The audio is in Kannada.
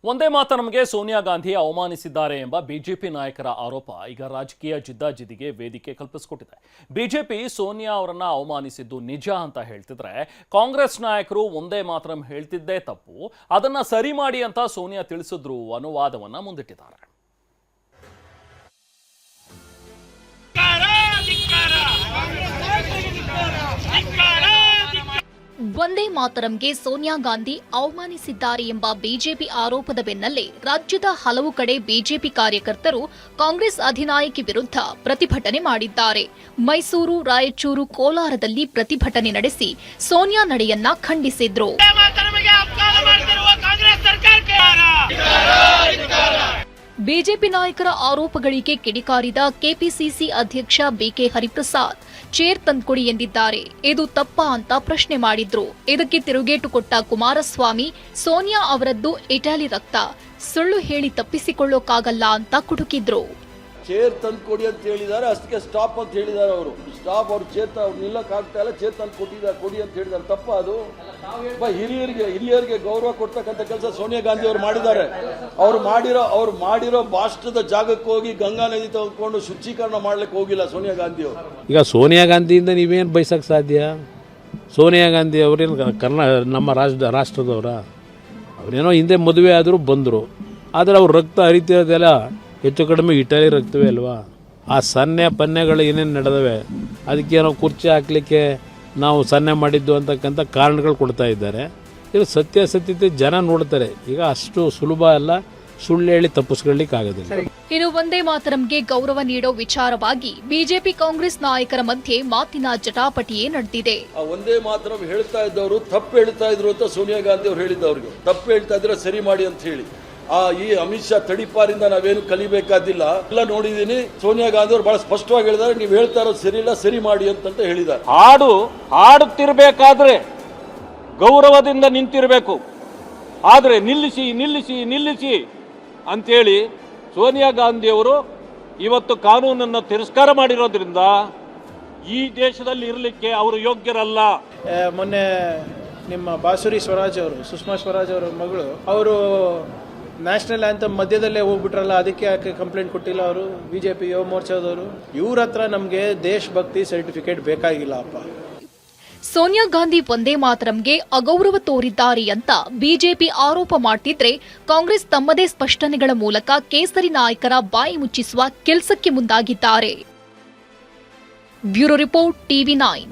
ಒಂದೇ ಮಾತರಂಗೆ ಸೋನಿಯಾ ಗಾಂಧಿ ಅವಮಾನಿಸಿದ್ದಾರೆ ಎಂಬ ಬಿಜೆಪಿ ನಾಯಕರ ಆರೋಪ ಈಗ ರಾಜಕೀಯ ಜಿದ್ದಾಜಿದ್ದಿಗೆ ವೇದಿಕೆ ಕಲ್ಪಿಸಿಕೊಟ್ಟಿದೆ. ಬಿಜೆಪಿ ಸೋನಿಯಾ ಅವರನ್ನ ಅವಮಾನಿಸಿದ್ದು ನಿಜ ಅಂತ ಹೇಳ್ತಿದ್ರೆ, ಕಾಂಗ್ರೆಸ್ ನಾಯಕರು ಒಂದೇ ಮಾತರಂ ಹೇಳ್ತಿದ್ದೇ ತಪ್ಪು, ಅದನ್ನ ಸರಿ ಮಾಡಿ ಅಂತ ಸೋನಿಯಾ ತಿಳಿಸಿದ್ರು ಅನ್ನೋ ವಾದವನ್ನ ಮುಂದಿಟ್ಟಿದ್ದಾರೆ. ಒಂದೇ ಮಾತರಂಗೆ ಸೋನಿಯಾ ಗಾಂಧಿ ಅವಮಾನಿಸಿದ್ದಾರೆ ಎಂಬ ಬಿಜೆಪಿ ಆರೋಪದ ಬೆನ್ನಲ್ಲೇ ರಾಜ್ಯದ ಹಲವು ಕಡೆ ಬಿಜೆಪಿ ಕಾರ್ಯಕರ್ತರು ಕಾಂಗ್ರೆಸ್ ಅಧಿನಾಯಕಿ ವಿರುದ್ಧ ಪ್ರತಿಭಟನೆ ಮಾಡಿದ್ದಾರೆ. ಮೈಸೂರು, ರಾಯಚೂರು, ಕೋಲಾರದಲ್ಲಿ ಪ್ರತಿಭಟನೆ ನಡೆಸಿ ಸೋನಿಯಾ ನಡೆಯನ್ನ ಖಂಡಿಸಿದ್ರು. ಬಿಜೆಪಿ ನಾಯಕರ ಆರೋಪಗಳಿಗೆ ಕಿಡಿಕಾರಿದ ಕೆಪಿಸಿಸಿ ಅಧ್ಯಕ್ಷ ಬಿಕೆ ಹರಿಪ್ರಸಾದ್ ಚೇರ್ ತಂದ್ಕೊಡಿ ಎಂದಿದ್ದಾರೆ. ಇದು ತಪ್ಪಾ ಅಂತ ಪ್ರಶ್ನೆ ಮಾಡಿದ್ರು. ಇದಕ್ಕೆ ತಿರುಗೇಟು ಕೊಟ್ಟ ಕುಮಾರಸ್ವಾಮಿ, ಸೋನಿಯಾ ಅವರದ್ದು ಇಟಾಲಿ ರಕ್ತ, ಸುಳ್ಳು ಹೇಳಿ ತಪ್ಪಿಸಿಕೊಳ್ಳೋಕ್ಕಾಗಲ್ಲ ಅಂತ ಕುಟುಕಿದ್ರು. ಚೇರ್ ತಂದ್ಕೊಡಿ ಅಂತ ಹೇಳಿದ್ದಾರೆ, ಅಷ್ಟಕ್ಕೆ ಸ್ಟಾಪ್ ಅಂತ ಹೇಳಿದ್ದಾರೆ. ಅವರು ಸ್ಟಾಪ್, ಅವ್ರು ಚೇರ್ ನಿಲ್ಲಕ್ ಆಗ್ತಾ ಇಲ್ಲ, ಚೇರ್ ತಂದು ಕೊಡಿ ಅಂತ ಹೇಳಿದ್ದಾರೆ. ತಪ್ಪ ಅದು? ಹಿರಿಯರಿಗೆ ಗೌರವ ಕೊಡ್ತಕ್ಕಂಥ ಕೆಲಸ ಸೋನಿಯಾ ಗಾಂಧಿ ಅವರು ಮಾಡಿದ್ದಾರೆ. ಅವ್ರು ಮಾಡಿರೋ ಭಾಷಣದ ಜಾಗಕ್ಕೆ ಹೋಗಿ ಗಂಗಾ ನದಿ ತಗೊಂಡು ಶುಚೀಕರಣ ಮಾಡ್ಲಿಕ್ಕೆ ಹೋಗಿಲ್ಲ ಸೋನಿಯಾ ಗಾಂಧಿ ಅವರು. ಈಗ ಸೋನಿಯಾ ಗಾಂಧಿಯಿಂದ ನೀವೇನು ಬಯಸಕ್ ಸಾಧ್ಯ? ಸೋನಿಯಾ ಗಾಂಧಿ ಅವರೇನು ನಮ್ಮ ರಾಷ್ಟ್ರದವರ? ಅವರೇನೋ ಹಿಂದೆ ಮದುವೆ ಆದರೂ ಬಂದರು, ಆದರೆ ಅವ್ರ ರಕ್ತ ಹರಿತಿರೋದೆಲ್ಲ ಹೆಚ್ಚು ಕಡಿಮೆ ಇಟಲಿ ರಕ್ತವೇ ಅಲ್ವಾ? ಆ ಸನ್ನೆ ಪನ್ನೆಗಳು ಏನೇನು ನಡೆದವೆ, ಅದಕ್ಕೇನೋ ಕುರ್ಚಿ ಹಾಕಲಿಕ್ಕೆ ನಾವು ಸನ್ನೆ ಮಾಡಿದ್ದು ಅಂತಕ್ಕಂಥ ಕಾರಣಗಳು ಕೊಡ್ತಾ ಇದ್ದಾರೆ. ಇದು ಸತ್ಯಾಸತ್ಯತೆ ಜನ ನೋಡ್ತಾರೆ. ಈಗ ಅಷ್ಟು ಸುಲಭ ಅಲ್ಲ, ಸುಳ್ಳು ಹೇಳಿ ತಪ್ಪಿಸ್ಕೊಳ್ಳಿಕ್ಕೆ ಆಗೋದಿಲ್ಲ. ಇನ್ನು ಒಂದೇ ಮಾತರಂಗೆ ಗೌರವ ನೀಡೋ ವಿಚಾರವಾಗಿ ಬಿಜೆಪಿ ಕಾಂಗ್ರೆಸ್ ನಾಯಕರ ಮಧ್ಯೆ ಮಾತಿನ ಜಟಾಪಟಿಯೇ ನಡೆದಿದೆ. ಒಂದೇ ಮಾತರಂ ಹೇಳ್ತಾ ಇದ್ದವರು ತಪ್ಪು ಹೇಳ್ತಾ ಇದ್ರು ಅಂತ ಸೋನಿಯಾ ಗಾಂಧಿ ಅವರು ಹೇಳಿದ್ದವ್ರಿಗೆ, ತಪ್ಪು ಹೇಳ್ತಾ ಇದ್ರೆ ಸರಿ ಮಾಡಿ ಅಂತ ಹೇಳಿ. ಈ ಅಮಿತ್ ಶಾ ತಡಿಪಾರಿಂದ ನಾವೇನು ಕಲಿಬೇಕಾದಿಲ್ಲ, ಎಲ್ಲ ನೋಡಿದೀನಿ. ಸೋನಿಯಾ ಗಾಂಧಿ ಅವರು ಬಹಳ ಸ್ಪಷ್ಟವಾಗಿ ಹೇಳಿದ್ದಾರೆ, ನೀವು ಹೇಳ್ತಾ ಇರೋದು ಸರಿ ಇಲ್ಲ, ಸರಿ ಮಾಡಿ ಅಂತ ಹೇಳಿದ್ದಾರೆ. ಹಾಡುತ್ತಿರಬೇಕಾದ್ರೆ ಗೌರವದಿಂದ ನಿಂತಿರಬೇಕು, ಆದರೆ ನಿಲ್ಲಿಸಿ ನಿಲ್ಲಿಸಿ ನಿಲ್ಲಿಸಿ ಅಂತೇಳಿ ಸೋನಿಯಾ ಗಾಂಧಿಯವರು ಇವತ್ತು ಕಾನೂನನ್ನು ತಿರಸ್ಕಾರ ಮಾಡಿರೋದ್ರಿಂದ ಈ ದೇಶದಲ್ಲಿ ಇರಲಿಕ್ಕೆ ಅವರು ಯೋಗ್ಯರಲ್ಲ. ಮೊನ್ನೆ ನಿಮ್ಮ ಬಾಸುರಿ ಸ್ವರಾಜ್ ಅವರು, ಸುಷ್ಮಾ ಸ್ವರಾಜ್ ಅವರ ಮಗಳು, ಅವರು ನ್ಯಾಷನಲ್ ಆಂಥಮ್ ಮಧ್ಯದಲ್ಲೇ ಹೋಗ್ಬಿಟ್ರಲ್ಲ, ಅದಕ್ಕೆ ಯಾಕೆ ಕಂಪ್ಲೇಂಟ್ ಕೊಟ್ಟಿಲ್ಲ ಅವರು? ಬಿಜೆಪಿ ಯುವ ಮೋರ್ಚಾದವರು ಇವ್ರ ಹತ್ರ ನಮಗೆ ದೇಶಭಕ್ತಿ ಸರ್ಟಿಫಿಕೇಟ್ ಬೇಕಾಗಿಲ್ಲ ಅಪ್ಪ. ಸೋನಿಯಾ ಗಾಂಧಿ ಒಂದೇ ಮಾತರಂಗೆ ಅಗೌರವ ತೋರಿದ್ದಾರೆ ಅಂತ ಬಿಜೆಪಿ ಆರೋಪ ಮಾಡ್ತಿದ್ರೆ, ಕಾಂಗ್ರೆಸ್ ತಮ್ಮದೇ ಸ್ಪಷ್ಟನೆಗಳ ಮೂಲಕ ಕೇಸರಿ ನಾಯಕರ ಬಾಯಿ ಮುಚ್ಚಿಸುವ ಕೆಲಸಕ್ಕೆ ಮುಂದಾಗಿದ್ದಾರೆ. Bureau report, TV9.